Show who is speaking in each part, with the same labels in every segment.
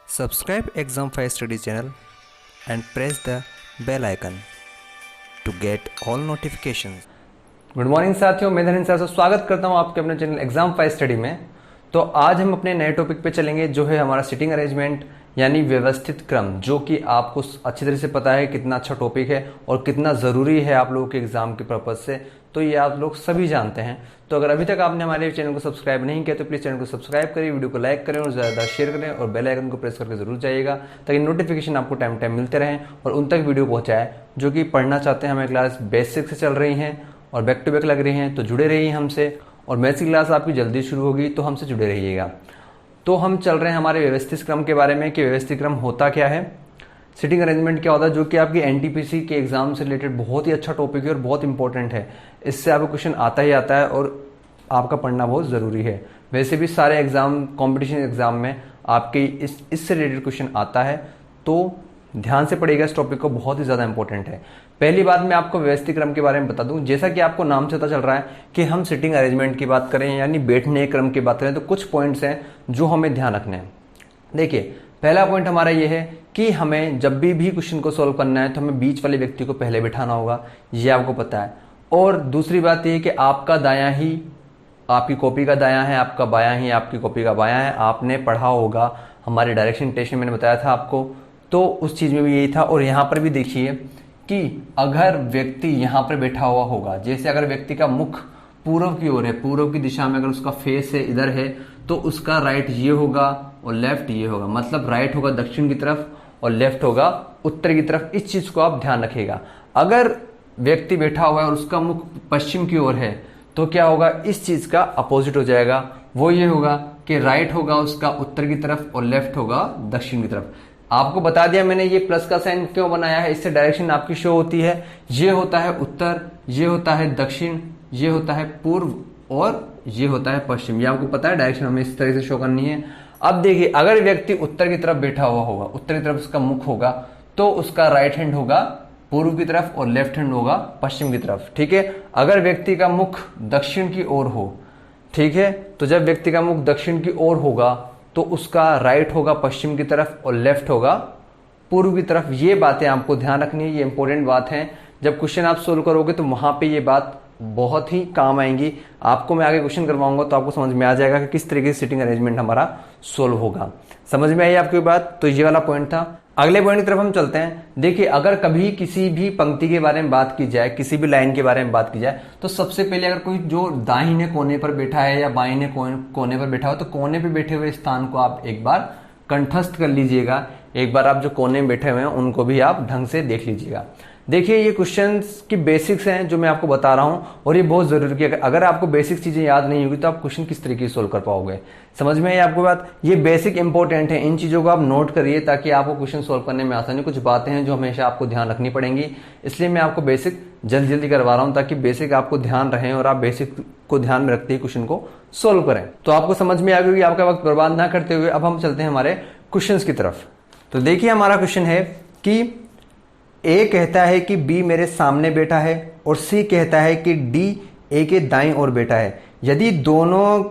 Speaker 1: Subscribe Exam 5 Study channel and press the bell icon to get all notifications.
Speaker 2: Good morning साथियों, मैं Dhanendra sir स्वागत करता हूं आपके अपने चैनल एग्जाम 5 स्टडी में। तो आज हम अपने नए टॉपिक पे चलेंगे जो है हमारा सिटिंग अरेंजमेंट यानी व्यवस्थित क्रम, जो कि आपको अच्छी तरह से पता है कितना अच्छा टॉपिक है और कितना ज़रूरी है आप लोगों के एग्जाम के पर्पज़ से। तो ये आप लोग सभी जानते हैं। तो अगर अभी तक आपने हमारे चैनल को सब्सक्राइब नहीं किया तो प्लीज़ चैनल को सब्सक्राइब करें, वीडियो को लाइक करें और ज़्यादा शेयर करें और बेल आइकन को प्रेस करके जरूर जाइएगा ताकि नोटिफिकेशन आपको टाइम टाइम मिलते रहें और उन तक वीडियो पहुँचाए जो कि पढ़ना चाहते हैं। हमें क्लास बेसिक से चल रही हैं और बैक टू बैक लग रही हैं, तो जुड़े रहिए हमसे। और मैथ्स की क्लास आपकी जल्दी शुरू होगी तो हमसे जुड़े रहिएगा। तो हम चल रहे हैं हमारे व्यवस्थित क्रम के बारे में कि व्यवस्थित क्रम होता क्या है, सिटिंग अरेंजमेंट क्या होता है, जो कि आपकी एनटीपीसी के एग्जाम से रिलेटेड बहुत ही अच्छा टॉपिक है और बहुत इंपॉर्टेंट है। इससे आपको क्वेश्चन आता ही आता है और आपका पढ़ना बहुत ज़रूरी है। वैसे भी सारे एग्जाम कॉम्पिटिशन एग्जाम में आपके इससे रिलेटेड क्वेश्चन आता है, तो ध्यान से पढ़िएगा इस टॉपिक को, बहुत ही ज़्यादा इंपॉर्टेंट है। पहली बात मैं आपको व्यवस्थित क्रम के बारे में बता दूं। जैसा कि आपको नाम से पता चल रहा है कि हम सिटिंग अरेंजमेंट की बात करें यानी बैठने क्रम की बात करें, तो कुछ पॉइंट्स हैं जो हमें ध्यान रखने हैं। देखिए, पहला पॉइंट हमारा ये है कि हमें जब भी क्वेश्चन को सॉल्व करना है तो हमें बीच वाले व्यक्ति को पहले बिठाना होगा, ये आपको पता है। और दूसरी बात ये कि आपका दायां ही आपकी कॉपी का दायां है, आपका बायां ही आपकी कॉपी का बायां है। आपने पढ़ा होगा हमारे डायरेक्शन टेस्ट में, मैंने बताया था आपको, तो उस चीज़ में भी यही था। और यहाँ पर भी देखिए कि अगर व्यक्ति यहाँ पर बैठा हुआ होगा, जैसे अगर व्यक्ति का मुख पूर्व की ओर है, पूर्व की दिशा में अगर उसका फेस है इधर है, तो उसका राइट ये होगा और लेफ्ट ये होगा। मतलब राइट होगा दक्षिण की तरफ और लेफ्ट होगा उत्तर की तरफ। इस चीज को आप ध्यान रखिएगा। अगर व्यक्ति बैठा हुआ है और उसका मुख पश्चिम की ओर है तो क्या होगा, इस चीज का अपोजिट हो जाएगा। वो ये होगा कि राइट होगा उसका उत्तर की तरफ और लेफ्ट होगा दक्षिण की तरफ। आपको बता दिया मैंने ये प्लस का साइन क्यों बनाया है, इससे डायरेक्शन आपकी शो होती है। ये होता है उत्तर, ये होता है दक्षिण, ये होता है पूर्व और ये होता है पश्चिम। ये आपको पता है, डायरेक्शन हमें इस तरह से शो करनी है। अब देखिए, अगर व्यक्ति उत्तर की तरफ बैठा हुआ होगा, उत्तर की तरफ उसका मुख होगा, तो उसका राइट हैंड होगा पूर्व की तरफ और लेफ्ट हैंड होगा पश्चिम की तरफ। ठीक है। अगर व्यक्ति का मुख दक्षिण की ओर हो, ठीक है, तो जब व्यक्ति का मुख दक्षिण की ओर होगा तो उसका राइट होगा पश्चिम की तरफ और लेफ्ट होगा पूर्व की तरफ। ये बातें आपको ध्यान रखनी है, ये इंपॉर्टेंट बात है। जब क्वेश्चन आप सोल्व करोगे तो वहां पे ये बात बहुत ही काम आएंगी। आपको मैं आगे क्वेश्चन करवाऊंगा तो आपको समझ में आ जाएगा कि किस तरीके से सिटिंग अरेंजमेंट हमारा सोल्व होगा। समझ में आई आपकी बात? तो ये वाला पॉइंट था। अगले पॉइंट की तरफ हम चलते हैं। देखिए, अगर कभी किसी भी पंक्ति के बारे में बात की जाए, किसी भी लाइन के बारे में बात की जाए, तो सबसे पहले अगर कोई जो दाहिने कोने पर बैठा है या बाइने कोने पर बैठा हो, तो कोने पर बैठे हुए स्थान को आप एक बार कंठस्थ कर लीजिएगा। एक बार आप जो कोने में बैठे हुए हैं उनको भी आप ढंग से देख लीजिएगा। देखिए, ये क्वेश्चंस की बेसिक्स हैं जो मैं आपको बता रहा हूं और ये बहुत जरूरी है। अगर आपको बेसिक चीजें याद नहीं होगी तो आप क्वेश्चन किस तरीके से सोल्व कर पाओगे। समझ में आई आपको बात? ये बेसिक इंपॉर्टेंट है, इन चीजों को आप नोट करिए ताकि आपको क्वेश्चन सोल्व करने में आसानी। कुछ बातें हैं जो हमेशा आपको ध्यान रखनी पड़ेंगी, इसलिए मैं आपको बेसिक जल्दी जल्दी करवा रहा हूं ताकि बेसिक आपको ध्यान रहे और आप बेसिक को ध्यान में रखते ही क्वेश्चन को सोल्व करें। तो आपको समझ में आ गई, आपका वक्त बर्बाद ना करते हुए अब हम चलते हैं हमारे क्वेश्चन की तरफ। तो देखिए, हमारा क्वेश्चन है कि ए कहता है कि बी मेरे सामने बैठा है और सी कहता है कि डी ए के दाईं ओर बैठा है। यदि दोनों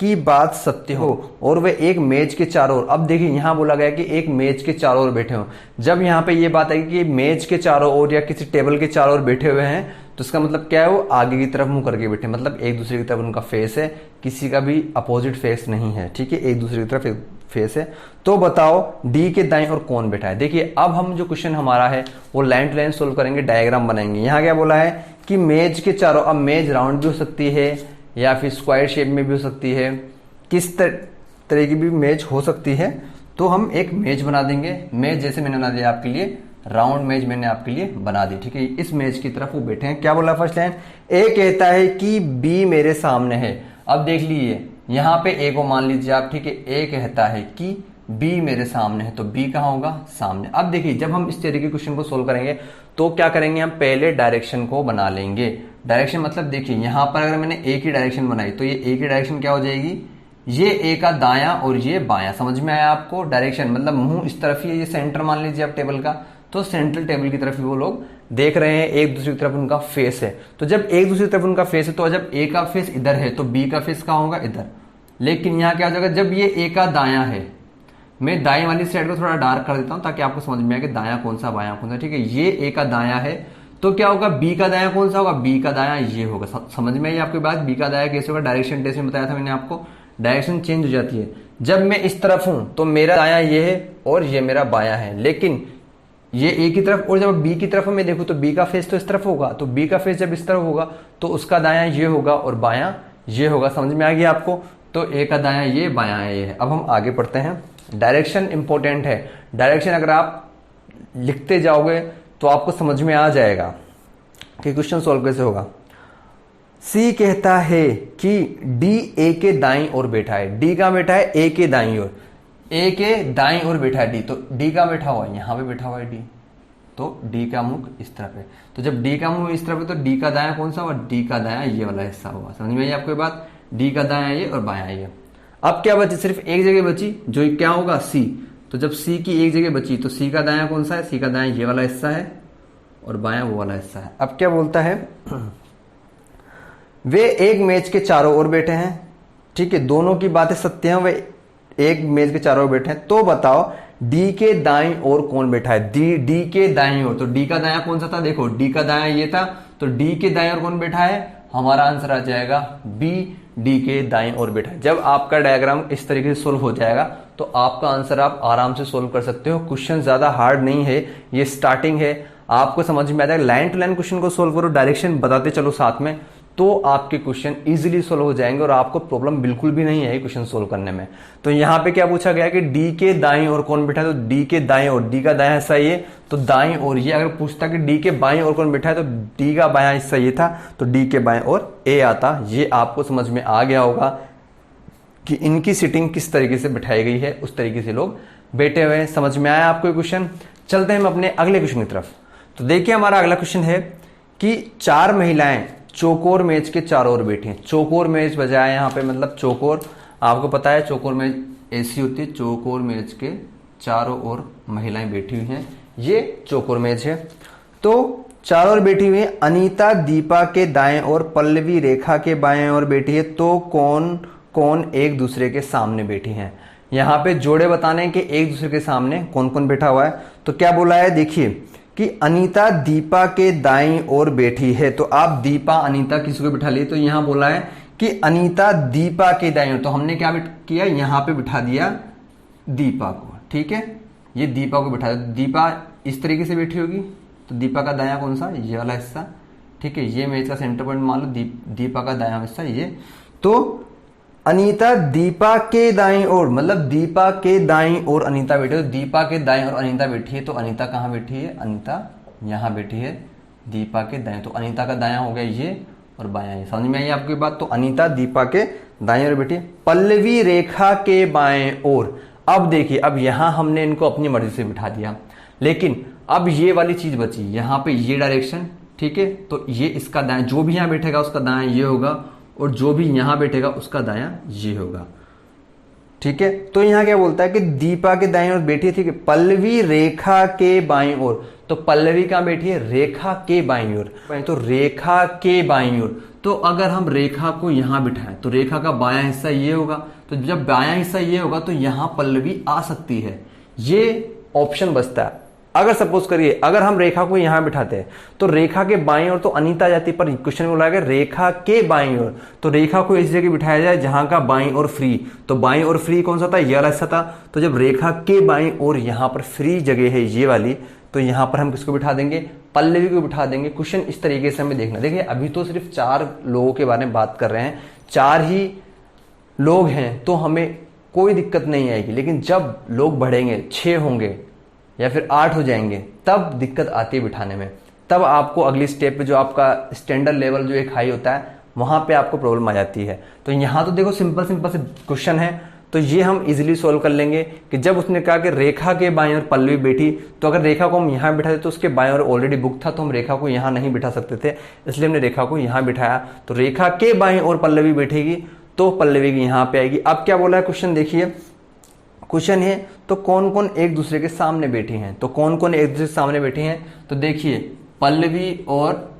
Speaker 2: की बात सत्य हो और वे एक मेज के चारों ओर, अब देखिए यहां बोला गया कि एक मेज के चारों ओर बैठे हो। जब यहां पे ये बात आएगी कि मेज के चारों ओर या किसी टेबल के चारों ओर बैठे हुए हैं, तो इसका मतलब क्या है, वो आगे की तरफ मुंह करके बैठे, मतलब एक दूसरे की तरफ उनका फेस है, किसी का भी अपोजिट फेस नहीं है। ठीक है, एक दूसरे की तरफ एक फेस है। तो बताओ डी के दाईं ओर कौन बैठा है। देखिए, अब हम जो क्वेश्चन हमारा है वो लाइन टू लाइन सोल्व करेंगे, डायग्राम बनाएंगे। यहां क्या बोला है कि मेज के चारों, अब मेज राउंड भी हो सकती है या फिर स्क्वायर शेप में भी हो सकती है, किस तरह की भी मेज हो सकती है। तो हम एक मेज बना देंगे। मेज जैसे मैंने बना दिया आपके लिए, राउंड मेज मैंने आपके लिए बना दी। ठीक है, इस मेज की तरफ वो बैठे हैं। क्या बोला फर्स्ट लाइन, ए कहता है कि बी मेरे सामने है। अब देख लीजिए, यहां पे ए को मान लीजिए आप। ठीक है, ए कहता है कि बी मेरे सामने है, तो बी कहां होगा, सामने। अब देखिए, जब हम इस तरीके के क्वेश्चन को सोल्व करेंगे तो क्या करेंगे, हम पहले डायरेक्शन को बना लेंगे। डायरेक्शन मतलब देखिए, यहां पर अगर मैंने ए की डायरेक्शन बनाई तो ये ए की डायरेक्शन क्या हो जाएगी, ये ए का दायां और ये बायां। समझ में आया आपको? डायरेक्शन मतलब मुंह इस तरफ ही है, ये सेंटर मान लीजिए आप टेबल का, तो सेंट्रल टेबल की तरफ ही वो लोग देख रहे हैं, एक दूसरी की तरफ उनका फेस है। तो जब एक दूसरी तरफ उनका फेस है तो जब ए का फेस इधर है तो बी का फेस कहां होगा, इधर। लेकिन यहां क्या हो जाएगा, जब ये ए का दायां है, मैं दाएं वाली साइड को थोड़ा डार्क कर देता हूं ताकि आपको समझ में आए कि दायां कौन सा बायां कौन सा। ठीक है, ये ए का दायां है तो क्या होगा, बी का दायां कौन सा होगा, बी का दायां ये होगा। समझ में आई आपकी बात, बी का दायां कैसे होगा, डायरेक्शन टेस्ट में बताया था मैंने आपको, डायरेक्शन चेंज हो जाती है। जब मैं इस तरफ हूं तो मेरा दायां ये है और ये मेरा बायां है, लेकिन ये ए की तरफ, और जब बी की तरफ मैं देखूं तो बी का फेस तो इस तरफ होगा, तो बी का फेस जब इस तरफ होगा तो उसका दायां ये होगा और बायां ये होगा। समझ में आ गया आपको, तो ए का दायां ये, बायां ये है। अब हम आगे पढ़ते हैं। डायरेक्शन इंपॉर्टेंट है, डायरेक्शन अगर आप लिखते जाओगे तो आपको समझ में आ जाएगा कि क्वेश्चन सॉल्व कैसे होगा। सी कहता है कि डी ए के दाईं ओर बैठा है। डी कहां बैठा है, ए के दाईं ओर, ए के दाईं ओर बैठा है डी, तो डी का बैठा हुआ है, यहां पे बैठा हुआ है डी, तो डी का मुख इस तरफ है। तो जब डी का मुंह इस तरफ है तो डी का दायां कौन सा हुआ, डी का दायां ये वाला हिस्सा हुआ। समझ में आई आपको ये बात, डी का दायां ये और बायां ये। अब क्या बची, सिर्फ एक जगह बची जो क्या होगा, सी। तो जब सी की एक जगह बची तो सी का दायां कौन सा है, सी का दायां ये वाला हिस्सा है और बायां वो वाला हिस्सा है। अब क्या बोलता है, वे एक मेज के चारों ओर बैठे हैं। ठीक है, दोनों की बातें सत्य हैं, वे एक मेज के चारों ओर बैठे हैं। तो बताओ डी के दाईं ओर कौन बैठा है, डी के दाईं ओर। तो डी का दायां कौन सा था, देखो डी का दायां ये था, तो डी के दाईं ओर कौन बैठा है, हमारा आंसर आ जाएगा बी, डी के दाईं ओर बैठा है। जब आपका डायग्राम इस तरीके से सोल्व हो जाएगा तो आपका आंसर आप आराम से सोल्व कर सकते हो। क्वेश्चन ज्यादा हार्ड नहीं है, ये स्टार्टिंग है, आपको समझ में आ जाएगा। लाइन टू लाइन क्वेश्चन को सोल्व करो, डायरेक्शन बताते चलो साथ में, तो आपके क्वेश्चन इजीली सोल्व हो जाएंगे और आपको प्रॉब्लम बिल्कुल भी नहीं है क्वेश्चन सोल्व करने में। तो यहाँ पे क्या पूछा गया कि डी के दाईं ओर कौन बैठा है, तो डी के दाईं ओर, डी का दायां हिस्सा ये, तो दाईं ओर ये। अगर पूछता कि डी के बाईं ओर कौन बैठा है तो डी का बायां हिस्सा ये था, तो डी के बाएं ओर ए आता। ये आपको समझ में आ गया होगा कि इनकी सीटिंग किस तरीके से बैठाई गई है, उस तरीके से लोग बैठे हुए हैं। समझ में आया आपको क्वेश्चन। चलते हैं हम अपने अगले क्वेश्चन की तरफ। तो देखिए हमारा अगला क्वेश्चन है कि चार महिलाएं चौकोर मेज के चारों ओर बैठी हैं। चौकोर मेज बजाय यहाँ पे मतलब चौकोर, आपको पता है चौकोर मेज ऐसी होती है, चौकोर मेज के चारों ओर महिलाएं बैठी हुई हैं, ये चौकोर मेज है। तो चारों ओर बैठी हुई है, अनीता दीपा के दाएं ओर, पल्लवी रेखा के बाएं ओर बैठी है, तो कौन कौन एक दूसरे के सामने बैठी हैं। यहाँ पे जोड़े बताने के एक दूसरे के सामने कौन कौन बैठा हुआ है। तो क्या बोला है, देखिए कि अनीता दीपा के दाईं ओर बैठी है, तो आप दीपा अनीता किसी को बिठा लिए, तो यहां बोला है कि अनीता दीपा के दाईं ओर, तो हमने क्या किया, यहां पे बिठा दिया दीपा को। ठीक है, ये दीपा को बिठा दिया, दीपा इस तरीके से बैठी होगी, तो दीपा का दायां कौन सा, ये वाला हिस्सा। ठीक है, ये मेज का सेंटर पॉइंट मान लो, दीपा का दायां हिस्सा ये। तो अनीता दीपा के दाईं ओर, मतलब दीपा के दाईं ओर अनीता बैठी है, तो दीपा के दाईं ओर अनीता बैठी है, तो अनीता कहाँ बैठी है, अनीता यहाँ बैठी है दीपा के दाएं। तो अनीता का दायां हो गया ये और बायां ये। समझ में आई आपकी बात। तो अनीता दीपा के दाएं ओर बैठी है, पल्लवी रेखा के बाएं ओर। अब देखिए, अब यहां हमने इनको अपनी मर्जी से बिठा दिया, लेकिन अब ये वाली चीज बची, यहाँ पे ये डायरेक्शन। ठीक है, तो ये इसका दायां, जो भी यहाँ बैठेगा उसका दायां ये होगा, और जो भी यहां बैठेगा उसका दायां ये होगा। ठीक है, तो यहां क्या बोलता है कि दीपा के दाईं ओर बैठी है, ठीक है, पल्लवी रेखा के बाईं ओर। तो पल्लवी कहां बैठी है, रेखा के बाईं ओर, तो रेखा के बाईं ओर। तो अगर हम रेखा को यहां बिठाएं तो रेखा का बायां हिस्सा ये होगा, तो जब बायां हिस्सा ये होगा तो यहां पल्लवी आ सकती है, ये ऑप्शन बचता है। अगर सपोज करिए अगर हम रेखा को यहां बिठाते हैं तो रेखा के बाईं ओर तो अनीता जाती, पर क्वेश्चन में बोला गया रेखा के बाईं ओर, तो रेखा को इस जगह बिठाया जाए जहां का बाईं ओर फ्री। तो बाईं ओर फ्री कौन सा था, ये वाला हिस्सा था। तो जब रेखा के बाईं ओर यहां पर फ्री जगह है ये वाली, तो यहां पर हम किसको बिठा देंगे, पल्लवी को बिठा देंगे। क्वेश्चन इस तरीके से हमें देखना। देखिए अभी तो सिर्फ 4 लोगों के बारे में बात कर रहे हैं, 4 ही लोग हैं तो हमें कोई दिक्कत नहीं आएगी, लेकिन जब लोग बढ़ेंगे, 6 होंगे या फिर 8 हो जाएंगे, तब दिक्कत आती है बिठाने में। तब आपको अगली स्टेप पे जो आपका स्टैंडर्ड लेवल जो एक हाई होता है वहां पे आपको प्रॉब्लम आ जाती है। तो यहां तो देखो सिंपल सिंपल से क्वेश्चन है, तो ये हम इजीली सोल्व कर लेंगे कि जब उसने कहा कि रेखा के बाईं ओर पल्लवी बैठी, तो अगर रेखा को हम यहां बिठाते तो उसके बाईं ओर ऑलरेडी बुक था, तो हम रेखा को यहां नहीं बिठा सकते थे, इसलिए हमने रेखा को यहां बिठाया। तो रेखा के बाईं ओर पल्लवी बैठेगी तो पल्लवी की यहां पे आएगी। अब क्या बोला है क्वेश्चन, देखिए क्वेश्चन है तो कौन कौन एक दूसरे के सामने बैठी हैं, तो कौन कौन एक दूसरे के सामने बैठी हैं। तो देखिए पल्लवी और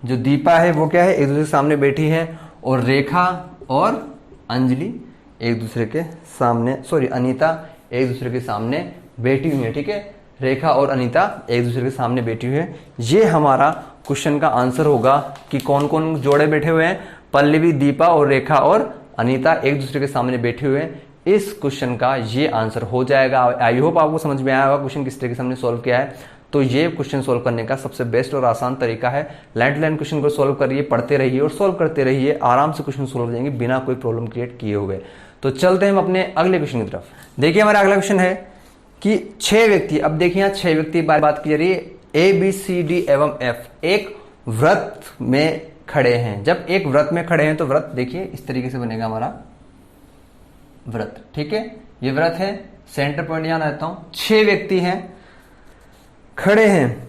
Speaker 2: जो दीपा है वो क्या है, एक दूसरे के सामने बैठी है, और रेखा और अंजलि एक दूसरे के सामने, सॉरी अनीता एक दूसरे के सामने बैठी हुई है। ठीक है, रेखा और अनीता एक दूसरे के सामने बैठी हुई है। ये हमारा क्वेश्चन का आंसर होगा कि कौन कौन जोड़े बैठे हुए हैं, पल्लवी, दीपा और रेखा और अनीता एक दूसरे के सामने बैठे हुए हैं। इस क्वेश्चन का ये आंसर हो जाएगा। आई होप आपको समझ में आया होगा क्वेश्चन किस तरीके से हमने सोल्व किया है। तो ये क्वेश्चन सोल्व करने का सबसे बेस्ट और आसान तरीका है। लाइन टू लाइन क्वेश्चन को सोल्व करिए, पढ़ते रहिए और सोल्व करते रहिए, आराम से क्वेश्चन सोल्व हो जाएंगे बिना कोई प्रॉब्लम क्रिएट किए हुए। तो चलते हैं हम अपने अगले क्वेश्चन की तरफ। देखिए हमारा अगला क्वेश्चन है कि 6 व्यक्ति, अब देखिए यहाँ 6 व्यक्ति बात की जा रही है, ए बी सी डी एवं एफ एक व्रत में खड़े हैं। जब एक व्रत में खड़े हैं तो व्रत देखिए इस तरीके से बनेगा हमारा व्रत। ठीक है, ये व्रत है, सेंटर पॉइंट यहां रहता हूं, 6 व्यक्ति हैं, खड़े हैं।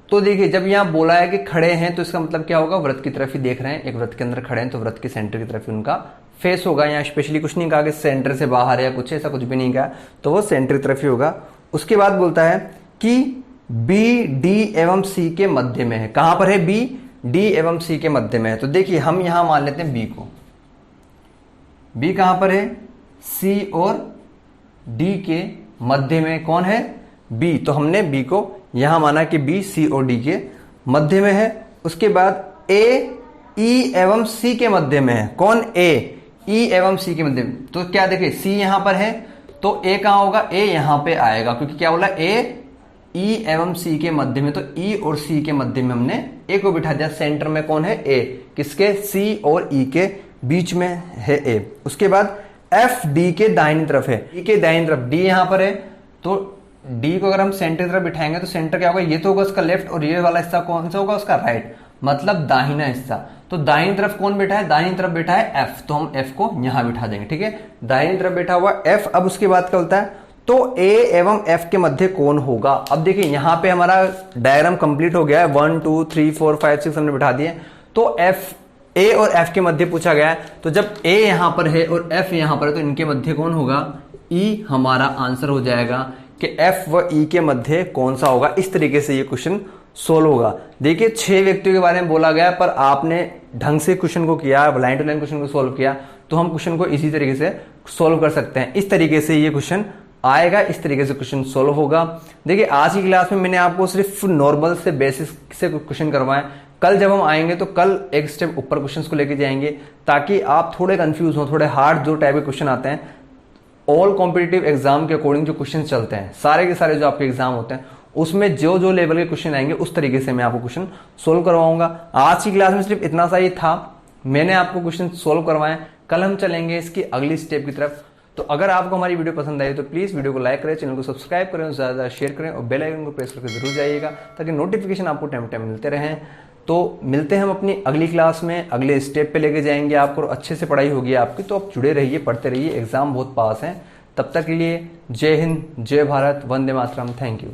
Speaker 2: तो देखिए जब यहां बोला है कि खड़े हैं तो इसका मतलब क्या होगा, व्रत की तरफ ही देख रहे हैं। एक व्रत के अंदर खड़े हैं तो व्रत के सेंटर की तरफ ही उनका फेस होगा। यहाँ स्पेशली कुछ नहीं कहा कि सेंटर से बाहर या कुछ, ऐसा कुछ भी नहीं कहा, तो वो सेंटर की तरफ ही होगा। उसके बाद बोलता है कि बी डी एवं सी के मध्य में है। कहां पर है, बी डी एवं सी के मध्य में है। तो देखिए हम यहां मान लेते हैं बी को, बी कहां पर है, सी और डी के मध्य में कौन है, बी। तो हमने बी को यहां माना कि बी सी और डी के मध्य में है। उसके बाद ए ई एवं सी के मध्य में है। कौन, ए ई एवं सी के मध्य में। तो क्या देखिए सी यहां पर है तो ए कहां होगा, ए यहां पे आएगा, क्योंकि क्या बोला, ए ई एवं सी के मध्य में। तो ई और सी के मध्य में हमने ए को बिठा दिया। सेंटर में कौन है, ए, किसके, सी और ई के बीच में है ए। उसके बाद एफ डी के दाहिनी तरफ है, ई के दाहिनी तरफ, डी यहां पर है। तो डी को अगर हम सेंटर की तरफ बिठाएंगे तो सेंटर क्या होगा, ये तो होगा उसका लेफ्ट और ये वाला हिस्सा कौन सा होगा, उसका राइट, मतलब दाहिना हिस्सा। तो दाहिनी तरफ कौन बैठा है, दाहिनी तरफ बैठा है एफ, तो हम एफ को यहां बिठा देंगे। ठीक है, दाहिनी तरफ बैठा हुआ एफ। अब उसके बाद क्या बोलता है, तो ए एवं एफ के मध्य कौन होगा। अब देखिए यहां पे हमारा डायग्राम कंप्लीट हो गया है, 1 2 3 4 5 6 हमने बिठा दिए। तो एफ, ए और एफ के मध्य पूछा गया है। तो जब ए यहां पर है और एफ यहां पर है तो इनके मध्य कौन होगा, ई हमारा आंसर हो जाएगा कि एफ व ई के मध्य कौन सा होगा। इस तरीके से ये क्वेश्चन सोल्व होगा। देखिए 6 व्यक्तियों के बारे में बोला गया, पर आपने ढंग से क्वेश्चन को किया, लाइन टू लाइन क्वेश्चन को सोल्व किया, तो हम क्वेश्चन को इसी तरीके से सोल्व कर सकते हैं। इस तरीके से ये क्वेश्चन आएगा, इस तरीके से क्वेश्चन सोल्व होगा। देखिए आज की क्लास में मैंने आपको सिर्फ नॉर्मल से बेसिक से क्वेश्चन करवाए। कल जब हम आएंगे तो कल एक स्टेप ऊपर क्वेश्चंस को लेके जाएंगे, ताकि आप थोड़े कंफ्यूज हो, थोड़े हार्ड जो टाइप के क्वेश्चन आते हैं ऑल कॉम्पिटिटिव एग्जाम के अकॉर्डिंग जो क्वेश्चन चलते हैं, सारे के सारे जो आपके एग्जाम होते हैं उसमें जो जो लेवल के क्वेश्चन आएंगे उस तरीके से मैं आपको क्वेश्चन सोल्व करवाऊंगा। आज की क्लास में सिर्फ इतना सा ही था, मैंने आपको क्वेश्चन सोल्व करवाए। कल हम चलेंगे इसकी अगली स्टेप की तरफ। तो अगर आपको हमारी वीडियो पसंद आई तो प्लीज वीडियो को लाइक करें, चैनल को सब्सक्राइब करें, ज्यादा शेयर करें और बेल आइकन को प्रेस करके जरूर जाइएगा, ताकि नोटिफिकेशन आपको टाइम टाइम मिलते रहें। तो मिलते हैं हम अपनी अगली क्लास में, अगले स्टेप पे लेके जाएंगे आपको, अच्छे से पढ़ाई होगी आपकी। तो आप जुड़े रहिए, पढ़ते रहिए, एग्जाम बहुत पास है। तब तक के लिए जय हिंद, जय भारत, वंदे मातरम, थैंक यू।